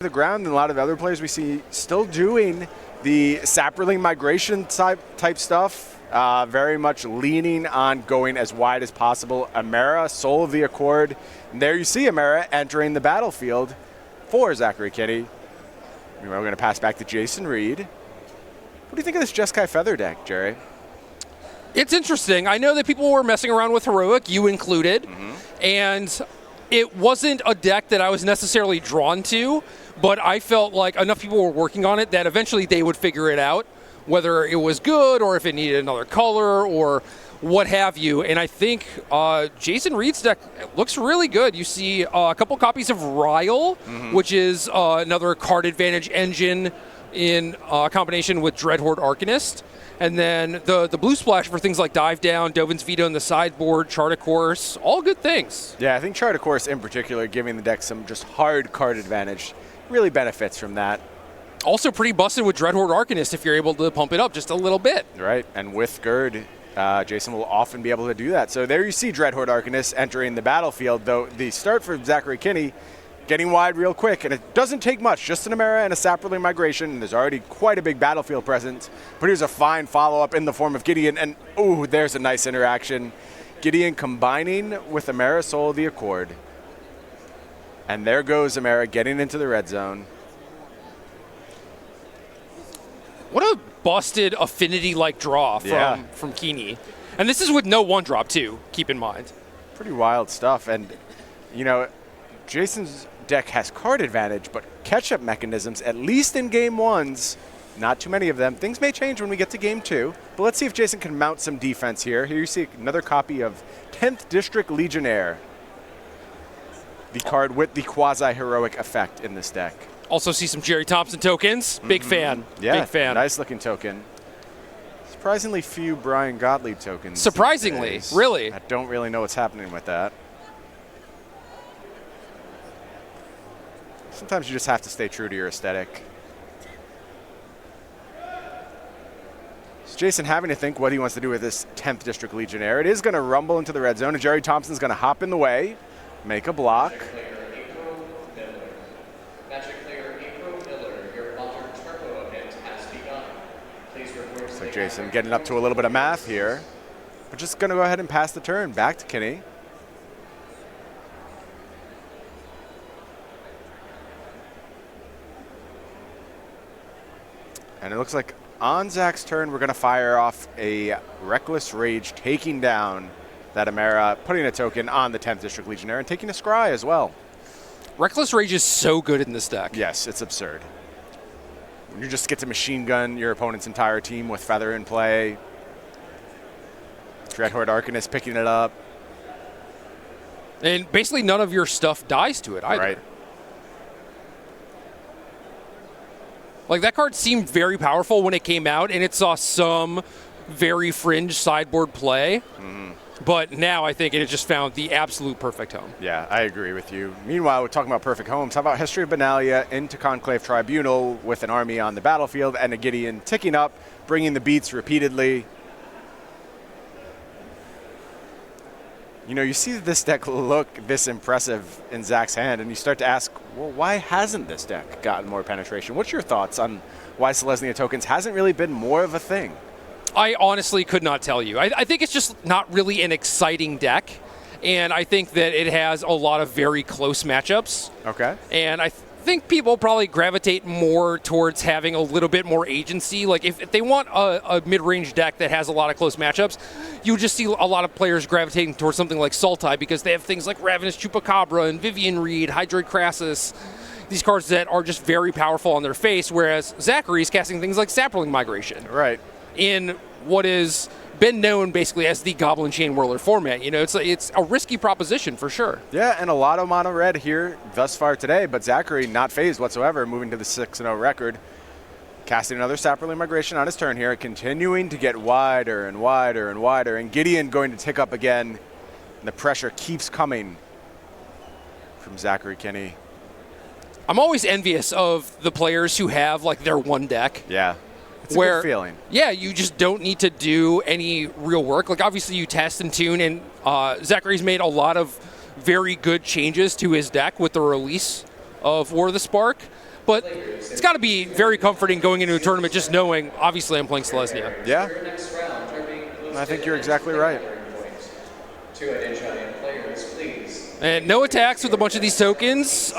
the ground, and a lot of other players we see still doing the Saproling migration type stuff, very much leaning on going as wide as possible. Amara, Soul of the Accord. And there you see Amara entering the battlefield for Zachary Kiihne. We're going to pass back to Jason Reid. What do you think of this Jeskai Feather deck, Jerry? It's interesting. I know that people were messing around with Heroic, you included, and it wasn't a deck that I was necessarily drawn to, but I felt like enough people were working on it that eventually they would figure it out, whether it was good or if it needed another color or what have you. And I think Jason Reid's deck looks really good. You see a couple copies of Ryle, which is another card advantage engine in combination with Dreadhorde Arcanist. And then the blue splash for things like Dive Down, Dovin's Veto in the sideboard, Chart a Course, all good things. Yeah, I think Chart a Course in particular, giving the deck some just hard card advantage, really benefits from that. Also pretty busted with Dreadhorde Arcanist if you're able to pump it up just a little bit. Right, and with Gerd, Jason will often be able to do that. So there you see Dreadhorde Arcanist entering the battlefield, though the start for Zachary Kiihne getting wide real quick, and it doesn't take much, just an Amara and a Saproling migration, and there's already quite a big battlefield presence. But here's a fine follow-up in the form of Gideon, and ooh, there's a nice interaction. Gideon combining with Amara, Soul of the Accord. And there goes Amara getting into the red zone. What a busted affinity-like draw from Kiihne. And this is with no one-drop, too, keep in mind. Pretty wild stuff, and, you know, Jason's deck has card advantage, but catch-up mechanisms, at least in game ones, not too many of them. Things may change when we get to game two, but let's see if Jason can mount some defense here. Here you see another copy of 10th District Legionnaire, the card with the quasi-heroic effect in this deck. Also see some Jerry Thompson tokens. Big fan. Yeah, big fan. Nice looking token. Surprisingly few Brian Gottlieb tokens. Surprisingly, really. I don't really know what's happening with that. Sometimes you just have to stay true to your aesthetic. So Jason having to think what he wants to do with this 10th District Legionnaire. It is going to rumble into the red zone, and Jerry Thompson's going to hop in the way, make a block. So Jason getting up to a little bit of math here. We're just going to go ahead and pass the turn back to Kiihne. And it looks like on Zach's turn, we're going to fire off a Reckless Rage, taking down that Amara, putting a token on the 10th District Legionnaire, and taking a Scry as well. Reckless Rage is so good in this deck. Yes, it's absurd. You just get to machine gun your opponent's entire team with Feather in play. Dreadhorde Arcanist picking it up. And basically none of your stuff dies to it either. Right. Like, that card seemed very powerful when it came out, and it saw some very fringe sideboard play. But now I think it has just found the absolute perfect home. Yeah, I agree with you. Meanwhile, we're talking about perfect homes. How about History of Benalia into Conclave Tribunal with an army on the battlefield and a Gideon ticking up, bringing the beats repeatedly. You know, you see this deck look this impressive in Zach's hand, and you start to ask, well, why hasn't this deck gotten more penetration? What's your thoughts on why Selesnya tokens hasn't really been more of a thing? I honestly could not tell you. I think it's just not really an exciting deck, and I think that it has a lot of very close matchups. Okay. And I think people probably gravitate more towards having a little bit more agency. Like, if they want a mid-range deck that has a lot of close matchups, you would just see a lot of players gravitating towards something like Sultai because they have things like Ravenous Chupacabra and Vivian Reed, Hydroid Crassus, these cards that are just very powerful on their face, whereas Zachary's casting things like Saproling Migration. Right. In what is been known basically as the Goblin Chain Whirler format. You know, it's a risky proposition for sure. Yeah, and a lot of mono red here thus far today, but Zachary not phased whatsoever, moving to the 6-0 record. Casting another Saproling Migration on his turn here, continuing to get wider and wider and wider, and Gideon going to tick up again, and the pressure keeps coming from Zachary Kiihne. I'm always envious of the players who have like their one deck. Yeah. It's a good feeling. Yeah, you just don't need to do any real work. Like, obviously you test and tune, and Zachary's made a lot of very good changes to his deck with the release of War of the Spark. But it's got to be very comforting going into a tournament just knowing, obviously, I'm playing Selesnya. Yeah. I think you're exactly right. And no attacks with a bunch of these tokens,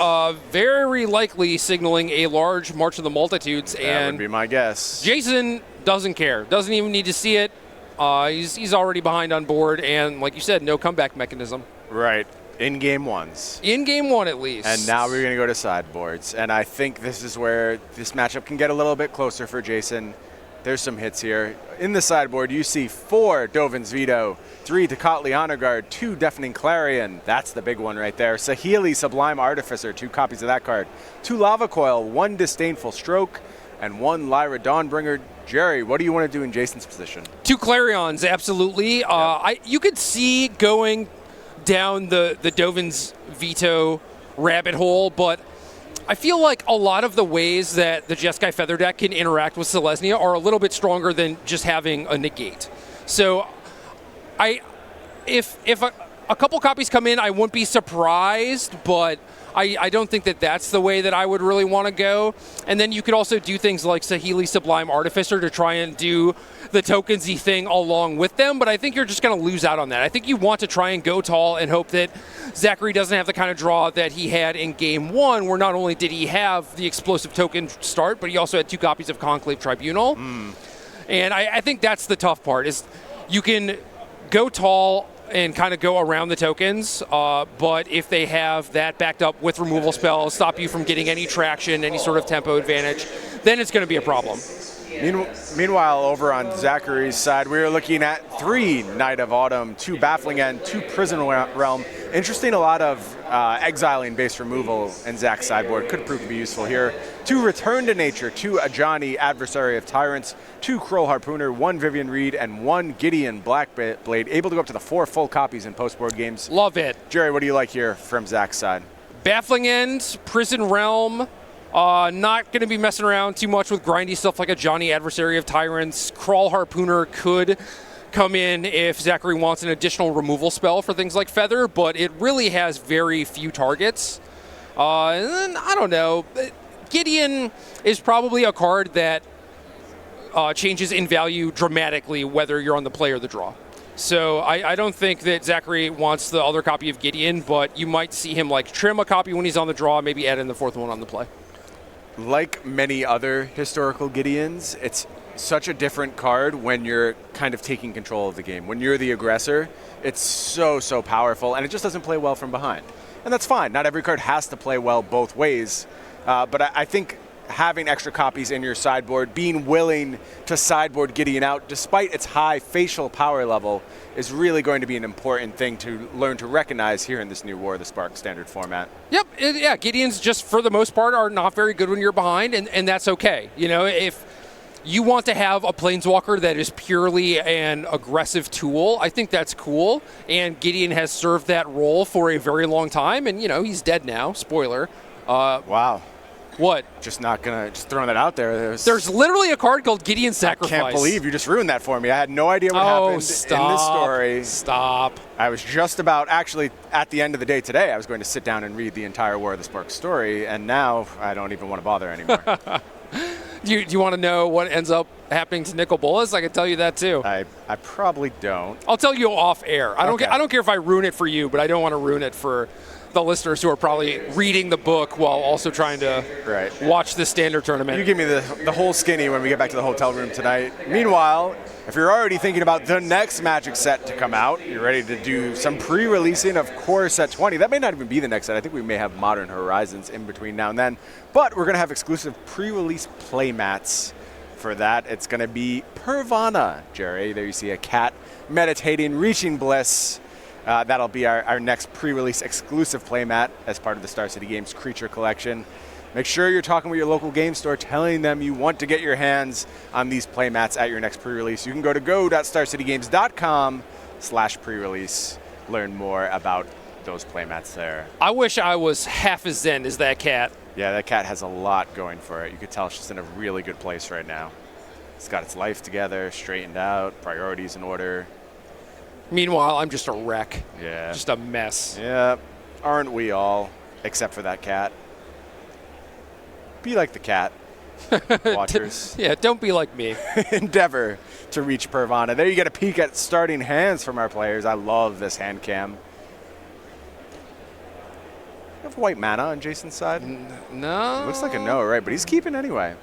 very likely signaling a large March of the Multitudes. That would be my guess. Jason doesn't care, doesn't even need to see it. He's already behind on board, and like you said, no comeback mechanism. Right. In game ones. In game one, at least. And now we're going to go to sideboards. And I think this is where this matchup can get a little bit closer for Jason. There's some hits here. In the sideboard, you see 4 Dovin's Veto, 3 Tecatli Honor Guard, 2 Deafening Clarion. That's the big one right there. Saheeli Sublime Artificer, 2 copies of that card. 2 Lava Coil, 1 Disdainful Stroke, and 1 Lyra Dawnbringer. Jerry, what do you want to do in Jason's position? 2 Clarions, absolutely. You could see going down the Dovin's Veto rabbit hole, but I feel like a lot of the ways that the Jeskai Feather deck can interact with Selesnya are a little bit stronger than just having a negate. So if a couple copies come in, I wouldn't be surprised, but I don't think that that's the way that I would really want to go. And then you could also do things like Saheeli Sublime Artificer to try and do the tokensy thing along with them, but I think you're just going to lose out on that. I think you want to try and go tall and hope that Zachary doesn't have the kind of draw that he had in game one, where not only did he have the explosive token start, but he also had 2 copies of Conclave Tribunal. And I think that's the tough part, is you can go tall and kind of go around the tokens, but if they have that backed up with removal spells, stop you from getting any traction, any sort of tempo advantage, then it's going to be a problem. Meanwhile, over on Zachary's side, we are looking at 3 Knight of Autumn, 2 Baffling End, 2 Prison Realm. Interesting, a lot of exiling base removal in Zach's sideboard. Could prove to be useful here. 2 Return to Nature, 2 Ajani, Adversary of Tyrants, 2 Kroll Harpooner, 1 Vivian Reid, and 1 Gideon Blackblade, able to go up to the 4 full copies in post-board games. Love it. Jerry, what do you like here from Zach's side? Baffling End, Prison Realm. Not going to be messing around too much with grindy stuff like a Johnny Adversary of Tyrants. Kroll Harpooner could come in if Zachary wants an additional removal spell for things like Feather, but it really has very few targets. And then, I don't know. Gideon is probably a card that changes in value dramatically whether you're on the play or the draw. So I don't think that Zachary wants the other copy of Gideon, but you might see him like trim a copy when he's on the draw, maybe add in the 4th one on the play. Like many other historical Gideons, it's such a different card when you're kind of taking control of the game. When you're the aggressor, it's so powerful, and it just doesn't play well from behind. And that's fine. Not every card has to play well both ways, but I think having extra copies in your sideboard, being willing to sideboard Gideon out despite its high facial power level, is really going to be an important thing to learn to recognize here in this new War of the Spark standard format. Yep, yeah, Gideons just for the most part are not very good when you're behind, and that's okay. You know, if you want to have a Planeswalker that is purely an aggressive tool, I think that's cool, and Gideon has served that role for a very long time, and, you know, he's dead now, spoiler. Wow. What? Just throwing that out there. There's literally a card called Gideon Sacrifice. I can't believe you just ruined that for me. I had no idea what happened in this story. Stop. I was just about, actually, at the end of the day today, I was going to sit down and read the entire War of the Spark story, and now I don't even want to bother anymore. Do you want to know what ends up happening to Nicol Bolas? I can tell you that too. I probably don't. I'll tell you off air. I Okay. don't care if I ruin it for you, but I don't want to ruin it for the listeners who are probably reading the book while also trying to watch the standard tournament. You give me the whole skinny when we get back to the hotel room tonight. Meanwhile, if you're already thinking about the next Magic set to come out, you're ready to do some pre-releasing of Core Set 20. That may not even be the next set. I think we may have Modern Horizons in between now and then. But we're going to have exclusive pre-release playmats for that. It's going to be Pervana, Jerry. There you see a cat meditating, reaching bliss. That'll be our next pre-release exclusive playmat as part of the Star City Games Creature Collection. Make sure you're talking with your local game store, telling them you want to get your hands on these playmats at your next pre-release. You can go to go.starcitygames.com/pre-release. Learn more about those playmats there. I wish I was half as zen as that cat. Yeah, that cat has a lot going for it. You could tell it's just in a really good place right now. It's got its life together, straightened out, priorities in order. Meanwhile, I'm just a wreck. Yeah. Just a mess. Yeah, aren't we all, except for that cat. Be like the cat. Watchers. Yeah, don't be like me. Endeavor to reach Purvana. There you get a peek at starting hands from our players. I love this hand cam. You have white mana on Jason's side? No. It looks like a no, right? But he's keeping anyway.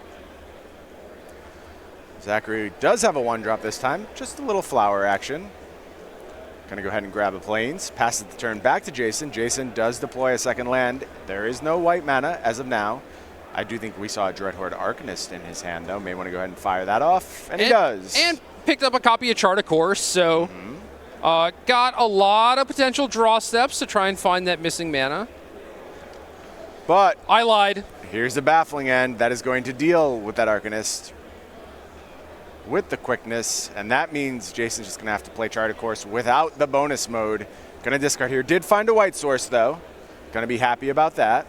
Zachary does have a 1-drop this time. Just a little flower action. Gonna go ahead and grab a plains. Passes the turn back to Jason. Jason does deploy a second land. There is no white mana as of now. I do think we saw a Dreadhorde Arcanist in his hand, though. May want to go ahead and fire that off, and he does. And picked up a copy of Chart of Course, so got a lot of potential draw steps to try and find that missing mana. But I lied. Here's the baffling end that is going to deal with that Arcanist with the quickness, and that means Jason's just going to have to play Chart of Course without the bonus mode. Going to discard here. Did find a white source, though. Going to be happy about that.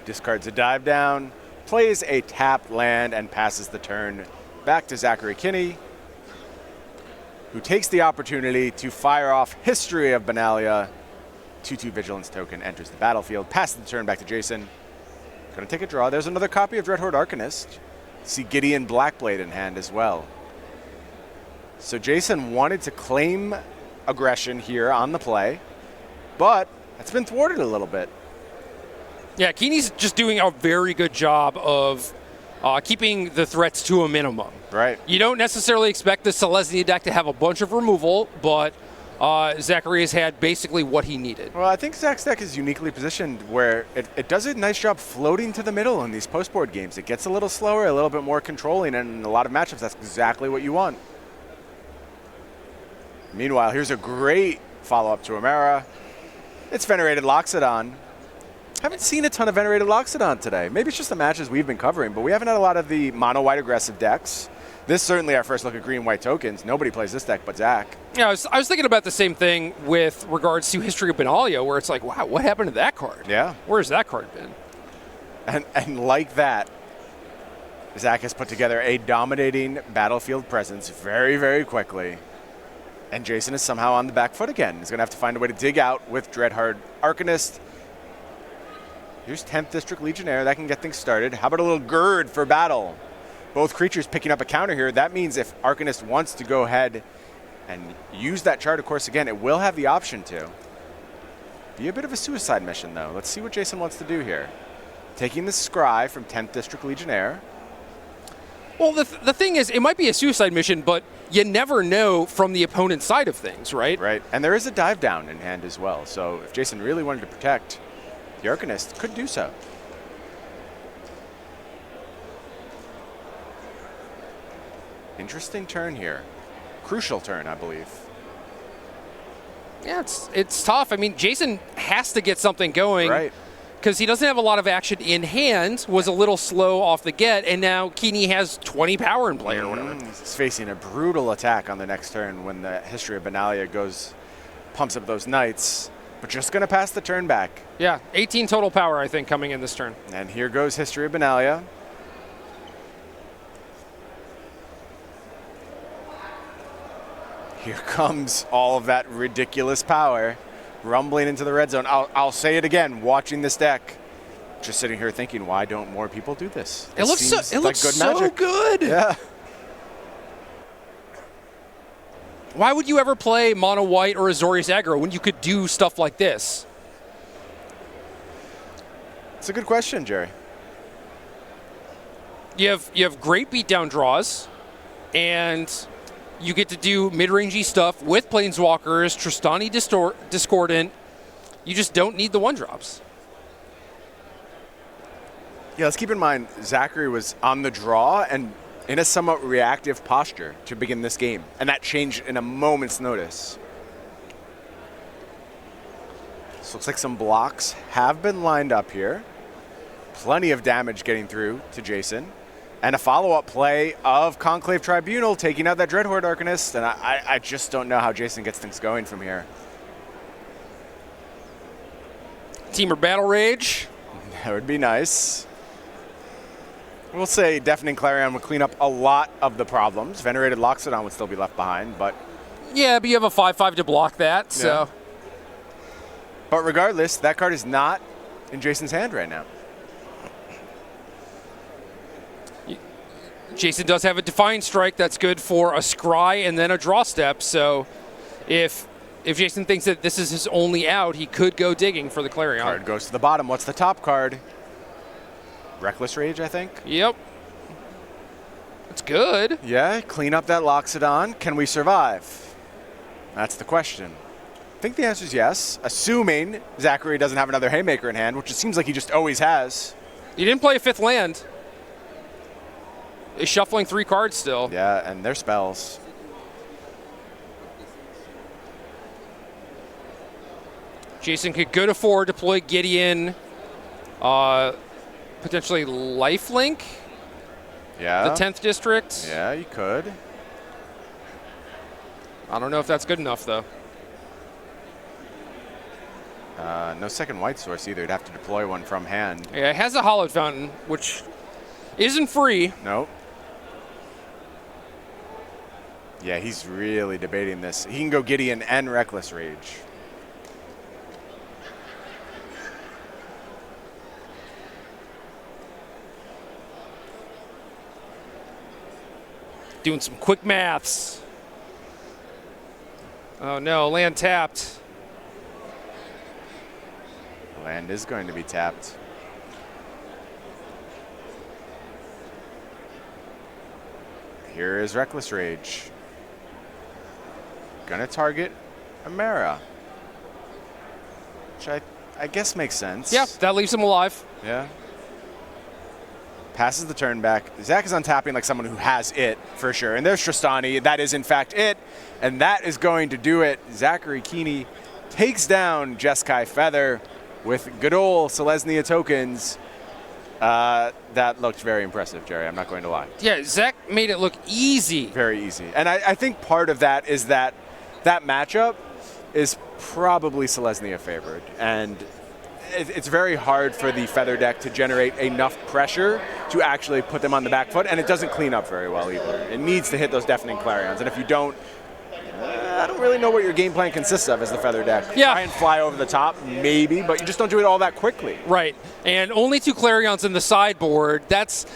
Discards a dive down, plays a tapped land, and passes the turn back to Zachary Kiihne, who takes the opportunity to fire off History of Benalia. 2/2 Vigilance token enters the battlefield, passes the turn back to Jason. Going to take a draw. There's another copy of Dreadhorde Arcanist. See Gideon Blackblade in hand as well. So Jason wanted to claim aggression here on the play, but that's been thwarted a little bit. Yeah, Kiihne's just doing a very good job of keeping the threats to a minimum. Right. You don't necessarily expect the Selesnya deck to have a bunch of removal, but Zachary has had basically what he needed. Well, I think Zach's deck is uniquely positioned where it does a nice job floating to the middle in these post-board games. It gets a little slower, a little bit more controlling, and in a lot of matchups, that's exactly what you want. Meanwhile, here's a great follow-up to Amara. It's Venerated Loxodon. Haven't seen a ton of Venerated Loxodon today. Maybe it's just the matches we've been covering, but we haven't had a lot of the mono-white aggressive decks. This is certainly our first look at green-white tokens. Nobody plays this deck but Zach. Yeah, I was thinking about the same thing with regards to History of Benalia, where it's like, wow, what happened to that card? Yeah. Where's that card been? And like that, Zach has put together a dominating battlefield presence very, very quickly. And Jason is somehow on the back foot again. He's going to have to find a way to dig out with Dreadhorde Arcanist. Here's 10th District Legionnaire. That can get things started. How about a little Gird for battle? Both creatures picking up a counter here. That means if Arcanist wants to go ahead and use that Chart of Course again, it will have the option to. Be a bit of a suicide mission, though. Let's see what Jason wants to do here. Taking the Scry from 10th District Legionnaire. Well, the thing is, it might be a suicide mission, but you never know from the opponent's side of things, right? Right. And there is a dive down in hand as well. So if Jason really wanted to protect, the Arcanist could do so. Interesting turn here. Crucial turn, I believe. Yeah, it's tough. I mean, Jason has to get something going. Right. Because he doesn't have a lot of action in hand, was a little slow off the get, and now Kiihne has 20 power in play or whatever. He's facing a brutal attack on the next turn when the History of Benalia pumps up those knights, but just going to pass the turn back. Yeah, 18 total power, I think, coming in this turn. And here goes History of Benalia. Here comes all of that ridiculous power rumbling into the red zone. I'll say it again, watching this deck, just sitting here thinking, why don't more people do this? It looks good so magic. good. Yeah. Why would you ever play mono white or Azorius aggro when you could do stuff like this? It's a good question, Jerry. You have great beatdown draws, and you get to do mid-rangey stuff with Planeswalkers, Tristani Discordant. You just don't need the 1-drops. Yeah, let's keep in mind, Zachary was on the draw and in a somewhat reactive posture to begin this game, and that changed in a moment's notice. This looks like some blocks have been lined up here. Plenty of damage getting through to Jason. And a follow-up play of Conclave Tribunal taking out that Dreadhorde Arcanist, and I just don't know how Jason gets things going from here. Teamer Battle Rage. That would be nice. We'll say Deafening Clarion would clean up a lot of the problems. Venerated Loxodon would still be left behind, but... Yeah, but you have a 5/5 to block that, so... Yeah. But regardless, that card is not in Jason's hand right now. Jason does have a Defiant Strike that's good for a scry and then a draw step. So if Jason thinks that this is his only out, he could go digging for the Clarion. Card goes to the bottom. What's the top card? Reckless Rage, I think. Yep. It's good. Yeah, clean up that Loxodon. Can we survive? That's the question. I think the answer is yes, assuming Zachary doesn't have another Haymaker in hand, which it seems like he just always has. He didn't play a 5th land. He's shuffling 3 cards still. Yeah, and they're spells. Jason could go to 4, deploy Gideon, potentially Lifelink, Yeah. the 10th district. Yeah, you could. I don't know if that's good enough, though. No second white source either. You'd have to deploy one from hand. Yeah, it has a Hallowed Fountain, which isn't free. Nope. Yeah, he's really debating this. He can go Gideon and Reckless Rage. Doing some quick maths. Oh no, land tapped. Land is going to be tapped. Here is Reckless Rage. Gonna target Amara. Which I guess makes sense. Yep, that leaves him alive. Yeah. Passes the turn back. Zach is untapping like someone who has it for sure. And there's Tristani. That is in fact it. And that is going to do it. Zachary Kiihne takes down Jeskai Feather with good old Selesnya tokens. That looked very impressive, Jerry. I'm not going to lie. Yeah, Zach made it look easy. Very easy. And I think part of that is that matchup is probably Selesnya favored. And it's very hard for the Feather deck to generate enough pressure to actually put them on the back foot, and it doesn't clean up very well either. It needs to hit those Deafening Clarions, and if you don't, I don't really know what your game plan consists of as the Feather deck. Yeah. Try and fly over the top, maybe, but you just don't do it all that quickly. Right, and only 2 Clarions in the sideboard. That's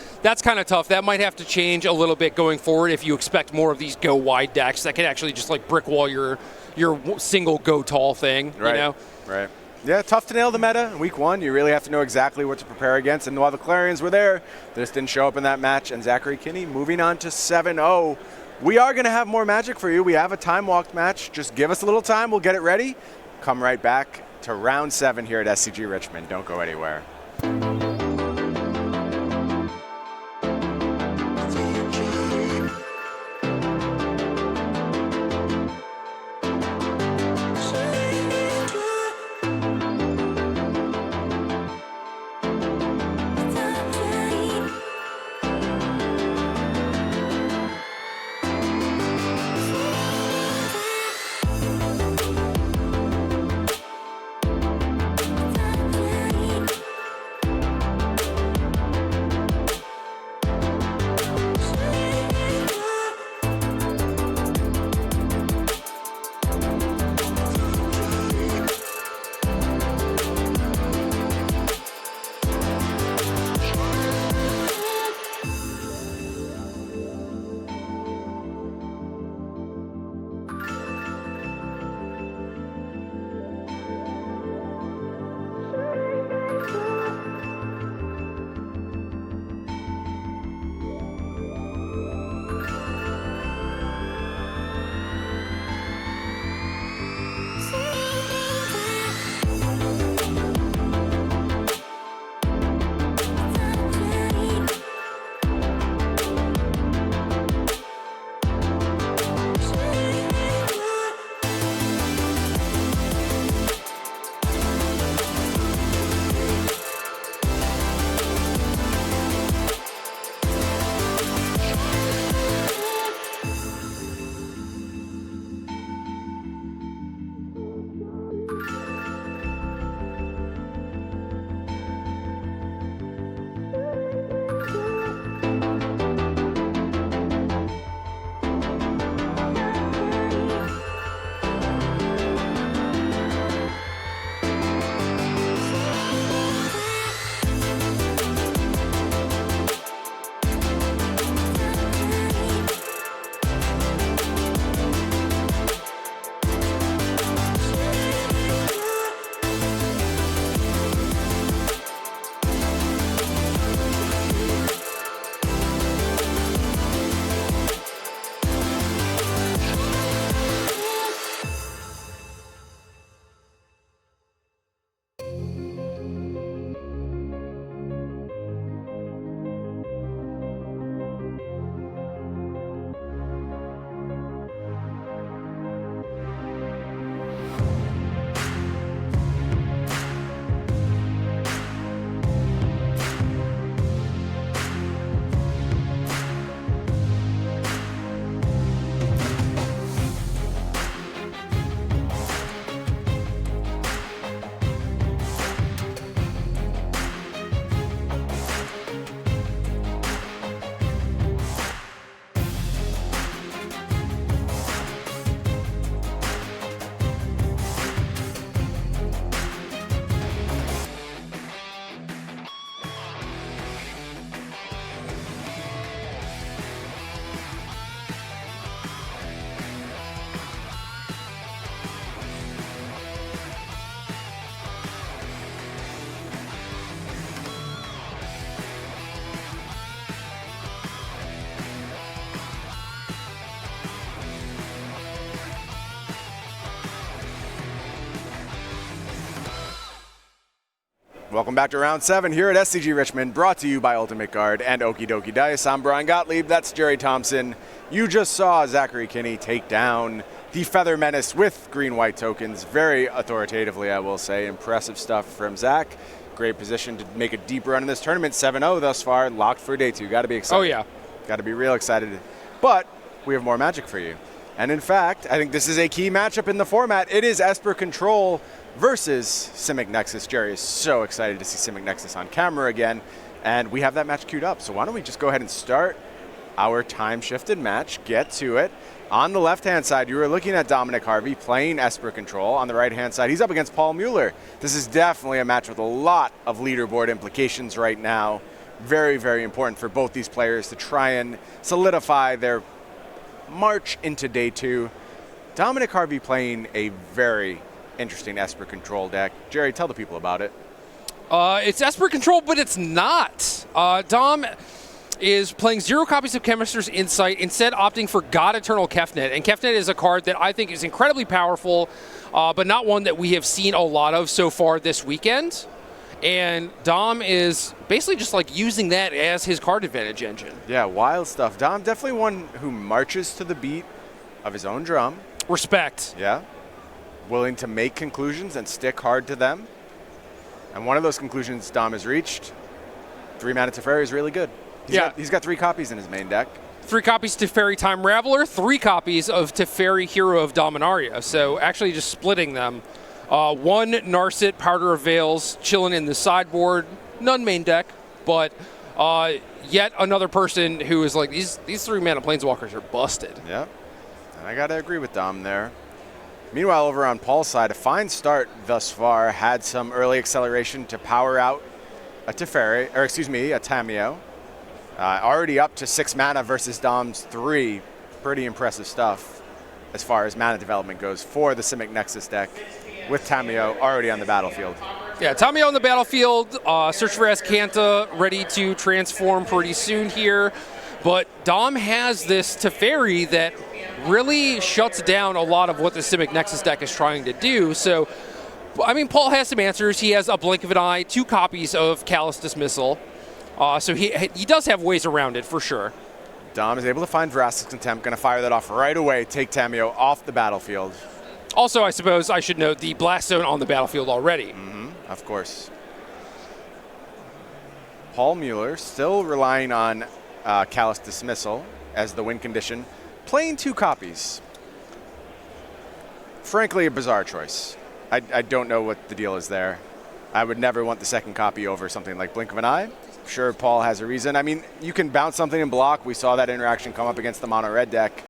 kind of tough. That might have to change a little bit going forward if you expect more of these go wide decks that can actually just like brick wall your single go tall thing. Right. You know? Right. Yeah, tough to nail the meta in week 1. You really have to know exactly what to prepare against. And while the Clarions were there, they just didn't show up in that match. And Zachary Kiihne moving on to 7-0. We are going to have more Magic for you. We have a time-walked match. Just give us a little time. We'll get it ready. Come right back to round 7 here at SCG Richmond. Don't go anywhere. Welcome back to round 7 here at SCG Richmond, brought to you by Ultimate Guard and Okie Dokie Dice. I'm Brian Gottlieb, that's Jerry Thompson. You just saw Zachary Kiihne take down the Feather Menace with green-white tokens, very authoritatively, I will say. Impressive stuff from Zach. Great position to make a deep run in this tournament, 7-0 thus far, locked for day 2. Got to be excited. Oh, yeah. Got to be real excited. But we have more Magic for you. And in fact, I think this is a key matchup in the format. It is Esper Control versus Simic Nexus. Jerry is so excited to see Simic Nexus on camera again, and we have that match queued up. So why don't we just go ahead and start our time-shifted match, get to it. On the left-hand side, you were looking at Dominic Harvey playing Esper Control. On the right-hand side, he's up against Paul Mueller. This is definitely a match with a lot of leaderboard implications right now. Very, very important for both these players to try and solidify their march into day 2. Dominic Harvey playing a very interesting Esper Control deck. Jerry, tell the people about it. It's Esper Control, but it's not. Dom is playing 0 copies of Chemist's Insight, instead opting for God Eternal Kiihne. And Kiihne is a card that I think is incredibly powerful, but not one that we have seen a lot of so far this weekend. And Dom is basically just like using that as his card advantage engine. Yeah, wild stuff. Dom definitely one who marches to the beat of his own drum. Respect. Yeah. Willing to make conclusions and stick hard to them. And one of those conclusions Dom has reached, 3-mana Teferi is really good. He's got 3 copies in his main deck. 3 copies Teferi Time Raveler, 3 copies of Teferi Hero of Dominaria. So actually just splitting them. 1 Narset Powder of Veils chilling in the sideboard, none main deck, but yet another person who is like, these 3-mana Planeswalkers are busted. Yeah, and I got to agree with Dom there. Meanwhile, over on Paul's side, a fine start thus far. Had some early acceleration to power out a Teferi, or excuse me, a Tamiyo. Already up to 6 mana versus Dom's 3. Pretty impressive stuff as far as mana development goes for the Simic Nexus deck, with Tamiyo already on the battlefield. Yeah, Tamiyo on the battlefield. Search for Azcanta, ready to transform pretty soon here. But Dom has this Teferi that really shuts down a lot of what the Simic Nexus deck is trying to do. So, I mean, Paul has some answers. He has a blink of an eye, 2 copies of Callous Dismissal. So he does have ways around it, for sure. Dom is able to find Vraska's Contempt, going to fire that off right away, take Tamiyo off the battlefield. Also, I suppose I should note the Blast Zone on the battlefield already. Of course. Paul Mueller still relying on Callous Dismissal as the win condition, playing 2 copies. Frankly, a bizarre choice. I don't know what the deal is there. I would never want the second copy over something like Blink of an Eye. Sure, Paul has a reason. I mean, you can bounce something and block. We saw that interaction come up against the mono red deck.